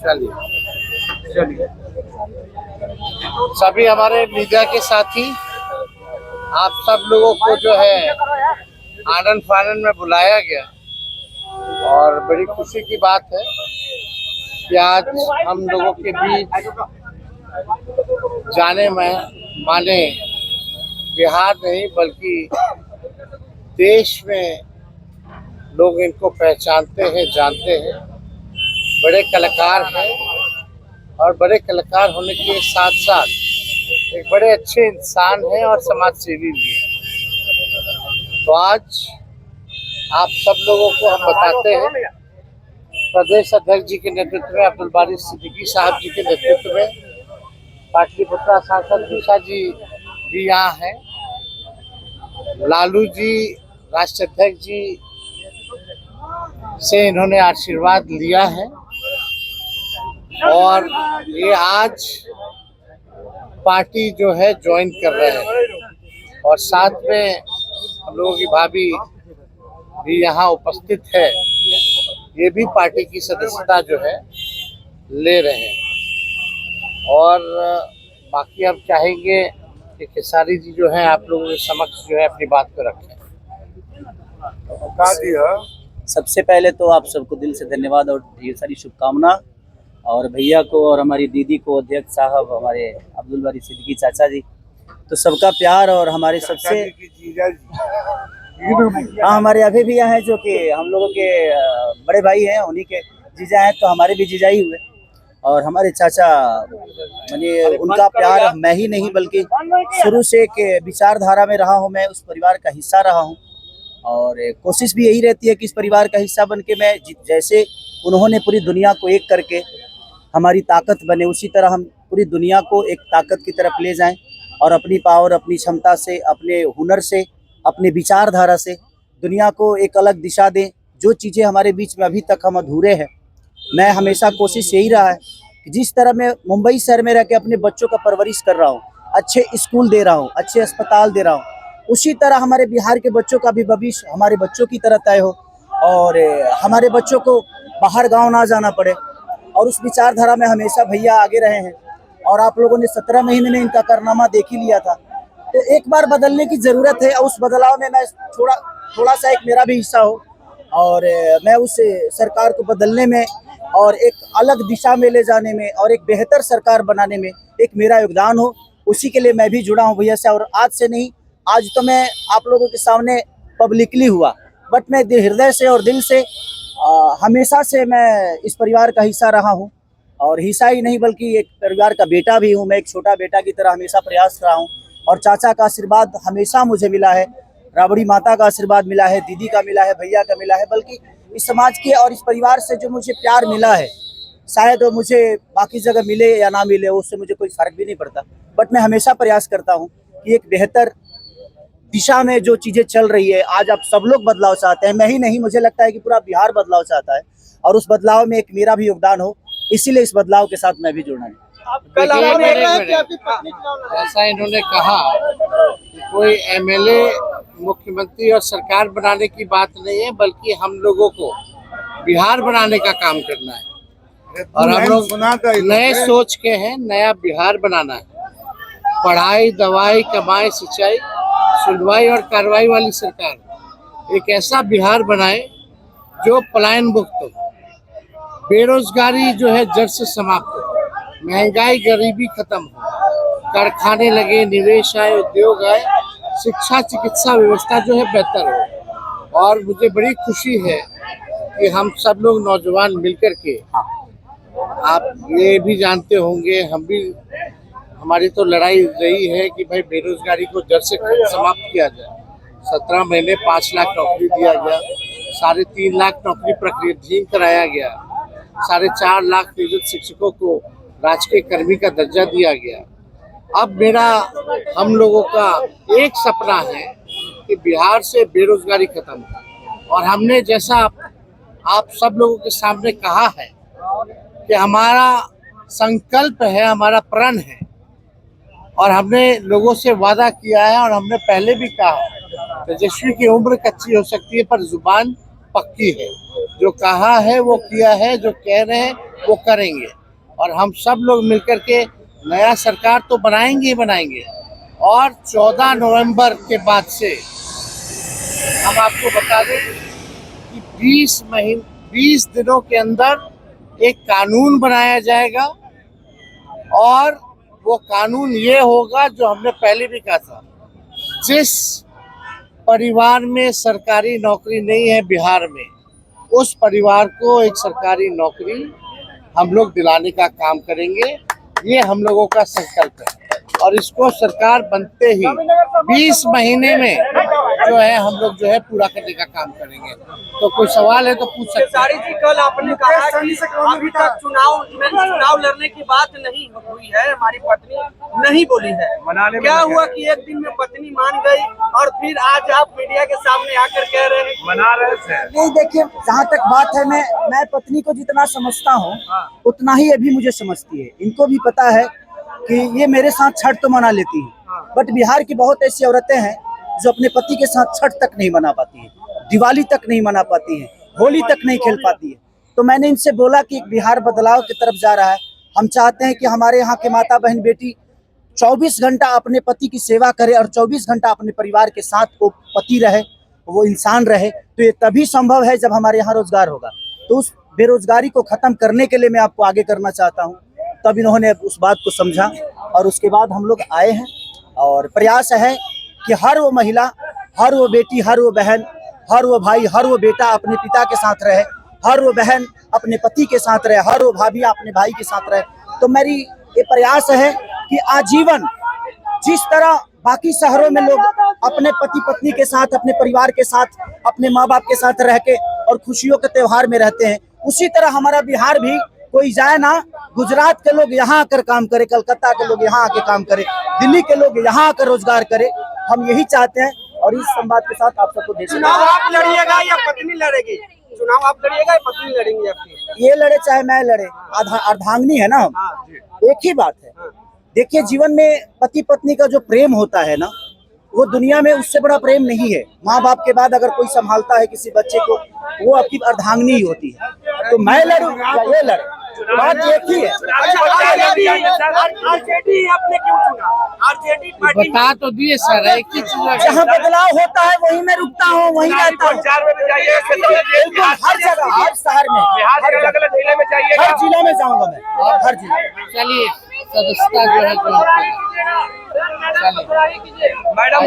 चलिए सभी हमारे मीडिया के साथी, आप सब लोगों को जो है आनंद फानंद में बुलाया गया और बड़ी खुशी की बात है कि आज हम लोगों के बीच जाने में माने बिहार नहीं बल्कि देश में लोग इनको पहचानते हैं, जानते हैं। बड़े कलाकार हैं और बड़े कलाकार होने के साथ साथ एक बड़े अच्छे इंसान हैं और समाज सेवी भी हैं। तो आज आप सब लोगों को हम बताते हैं, प्रदेश अध्यक्ष जी के नेतृत्व में, अब्दुल बारी सिद्दीकी साहब जी के नेतृत्व में, पाटलिपुत्रा सांसद निशा जी भी यहाँ हैं, लालू जी राष्ट्रीय अध्यक्ष जी से इन्होंने आशीर्वाद लिया है और ये आज पार्टी जो है ज्वाइन कर रहे हैं और साथ में हम लोगों की भाभी भी यहाँ उपस्थित है, ये भी पार्टी की सदस्यता जो है ले रहे हैं। और बाकी हम चाहेंगे कि खेसारी जी जो है आप लोगों के समक्ष जो है अपनी बात को रखें। सबसे पहले तो आप सबको दिल से धन्यवाद और ढेर सारी शुभकामना, और भैया को और हमारी दीदी को, अध्यक्ष साहब, हमारे अब्दुल बारी सिद्दीकी चाचा जी, तो सबका प्यार और हमारे सबसे हाँ हमारे अभी भी यहाँ हैं जो कि हम लोगों के बड़े भाई हैं, उन्हीं के जीजा हैं, तो हमारे भी जीजा ही हुए। और हमारे चाचा माने उनका प्यार मैं ही नहीं बल्कि शुरू से एक विचारधारा में रहा हूँ, मैं उस परिवार का हिस्सा रहा हूँ और कोशिश भी यही रहती है कि इस परिवार का हिस्सा बन के मैं जैसे उन्होंने पूरी दुनिया को एक करके हमारी ताकत बने, उसी तरह हम पूरी दुनिया को एक ताकत की तरफ ले जाएं और अपनी पावर, अपनी क्षमता से, अपने हुनर से, अपने विचारधारा से दुनिया को एक अलग दिशा दें। जो चीज़ें हमारे बीच में अभी तक हम अधूरे हैं, मैं हमेशा कोशिश यही रहा है कि जिस तरह मैं मुंबई शहर में रह के अपने बच्चों का परवरिश कर रहा हूँ, अच्छे स्कूल दे रहा हूँ, अच्छे अस्पताल दे रहा हूँ, उसी तरह हमारे बिहार के बच्चों का भी भविष्य हमारे बच्चों की तरह तय हो और हमारे बच्चों को बाहर गांव ना जाना पड़े। और उस विचारधारा में हमेशा भैया आगे रहे हैं और आप लोगों ने 17 महीने में इनका कारनामा देख ही लिया था। तो एक बार बदलने की ज़रूरत है और उस बदलाव में मैं थोड़ा सा एक मेरा भी हिस्सा हो और मैं उस सरकार को बदलने में और एक अलग दिशा में ले जाने में और एक बेहतर सरकार बनाने में एक मेरा योगदान हो, उसी के लिए मैं भी जुड़ा हूँ भैया से। और आज से नहीं, आज तो मैं आप लोगों के सामने पब्लिकली हुआ, बट मैं हृदय से और दिल से हमेशा से मैं इस परिवार का हिस्सा रहा हूँ और हिस्सा ही नहीं बल्कि एक परिवार का बेटा भी हूँ। मैं एक छोटा बेटा की तरह हमेशा प्रयास रहा हूँ और चाचा का आशीर्वाद हमेशा मुझे मिला है, राबड़ी माता का आशीर्वाद मिला है, दीदी का मिला है, भैया का मिला है, बल्कि इस समाज के और इस परिवार से जो मुझे प्यार मिला है, शायद वो मुझे बाकी जगह मिले या ना मिले, उससे मुझे कोई फर्क भी नहीं पड़ता। बट मैं हमेशा प्रयास करता हूँ कि एक बेहतर दिशा में जो चीज़ें चल रही है, आज आप सब लोग बदलाव चाहते हैं, मैं ही नहीं, मुझे लगता है कि पूरा बिहार बदलाव चाहता है और उस बदलाव में एक मेरा भी योगदान हो, इसीलिए इस बदलाव के साथ मैं भी जुड़ना है। ऐसा इन्होंने कहा कि कोई एमएलए, मुख्यमंत्री और सरकार बनाने की बात नहीं है, बल्कि हम लोगों को बिहार बनाने का काम करना है और हम लोग नए सोच के हैं, नया बिहार बनाना है। पढ़ाई, दवाई, कमाई, सिंचाई, सुनवाई और कार्रवाई वाली सरकार, एक ऐसा बिहार बनाए जो पलायन मुक्त हो, बेरोजगारी जो है जड़ से समाप्त हो, महंगाई गरीबी खत्म हो, कारखाने लगे, निवेश आए, उद्योग आए, शिक्षा चिकित्सा व्यवस्था जो है बेहतर हो। और मुझे बड़ी खुशी है कि हम सब लोग नौजवान मिलकर के, आप ये भी जानते होंगे, हम भी, हमारी तो लड़ाई रही है कि भाई बेरोजगारी को जड़ से समाप्त किया जाए। 17 महीने 5 लाख नौकरी दिया गया, 3.5 लाख नौकरी प्रक्रियाधीन कराया गया, 4.5 लाख नियोजित शिक्षकों को राजकीय कर्मी का दर्जा दिया गया। अब मेरा, हम लोगों का एक सपना है कि बिहार से बेरोजगारी खत्म हो और हमने जैसा आप सब लोगों के सामने कहा है कि हमारा संकल्प है, हमारा प्रण है। और हमने लोगों से वादा किया है और हमने पहले भी कहा, तेजस्वी की उम्र कच्ची हो सकती है पर जुबान पक्की है। जो कहा है वो किया है, जो कह रहे हैं वो करेंगे। और हम सब लोग मिलकर के नया सरकार तो बनाएंगे ही बनाएंगे। और 14 नवंबर के बाद से हम आपको बता दें कि 20 दिनों के अंदर एक कानून बनाया जाएगा। और वो कानून ये होगा जो हमने पहले भी कहा था, जिस परिवार में सरकारी नौकरी नहीं है बिहार में, उस परिवार को एक सरकारी नौकरी हम लोग दिलाने का काम करेंगे। ये हम लोगों का संकल्प है और इसको सरकार बनते ही 20 महीने में जो है हम लोग जो है पूरा करने का काम करेंगे। तो कोई सवाल है तो पूछ सकते हैं। खेसारी जी, कल आपने कहा कि अभी तक चुनाव लड़ने की बात नहीं हुई है, हमारी पत्नी नहीं बोली है। क्या हुआ कि एक दिन में पत्नी मान गई और फिर आज आप मीडिया के सामने आकर कह रहे हैं मना रहे थे? नहीं, देखिए, जहाँ तक बात है, मैं पत्नी को जितना समझता हूँ उतना ही अभी मुझे समझती है। इनको भी पता है कि ये मेरे साथ छठ तो मना लेती है, बट बिहार की बहुत ऐसी औरतें हैं जो अपने पति के साथ छठ तक नहीं मना पाती है, दिवाली तक नहीं मना पाती है, होली तक नहीं खेल पाती है। तो मैंने इनसे बोला कि बिहार बदलाव की तरफ जा रहा है। हम चाहते हैं कि हमारे यहाँ के माता बहन बेटी 24 घंटा अपने पति की सेवा करे और 24 घंटा अपने परिवार के साथ वो पति रहे, वो इंसान रहे। तो ये तभी संभव है जब हमारे यहाँ रोजगार होगा। तो उस बेरोजगारी को खत्म करने के लिए मैं आपको आगे करना चाहता हूँ। तब इन्होंने उस बात को समझा और उसके बाद हम लोग आए हैं। और प्रयास है कि हर वो महिला, हर वो बेटी, हर वो बहन, हर वो भाई, हर वो बेटा अपने पिता के साथ रहे, हर वो बहन अपने पति के साथ रहे, हर वो भाभी अपने भाई के साथ रहे। तो मेरी ये प्रयास है कि आजीवन जिस तरह बाकी शहरों में लोग अपने पति पत्नी के साथ, अपने परिवार के साथ, अपने माँ बाप के साथ रह के और खुशियों के त्योहार में रहते हैं, उसी तरह हमारा बिहार भी कोई जाए ना, गुजरात के लोग यहाँ आकर काम करे, कलकत्ता के लोग यहाँ आके काम करे, दिल्ली के लोग यहाँ आकर रोजगार करे। हम यही चाहते हैं और इस संवाद के साथ आप सबको देख। चुनाव आप लड़िएगा या पत्नी लड़ेगी? चुनाव आप लड़िएगा या पत्नी लड़ेंगी आपकी? ये लड़े चाहे मैं लड़े, अर्धांगिनी है ना हम, एक ही बात है। देखिए, जीवन में पति पत्नी का जो प्रेम होता है ना, वो दुनिया में उससे बड़ा प्रेम नहीं है। माँ बाप के बाद अगर कोई संभालता है किसी बच्चे को, वो आपकी अर्धांगिनी ही होती है। तो मैं लड़ूं या ये लड़े, बात एक ही है। आरजेडी आपने क्यों चुना? आरजेडी पार्टी बता तो दिए सर, एक ही चीज जहाँ बदलाव होता है वहीं मैं रुकता हूँ, वहीं रहता हूँ। बिल्कुल, हर जगह, हर शहर में, हर जिला में जाऊंगा मैं, हर जिला। चलिए, सदस्यता जो है चलिए मैडम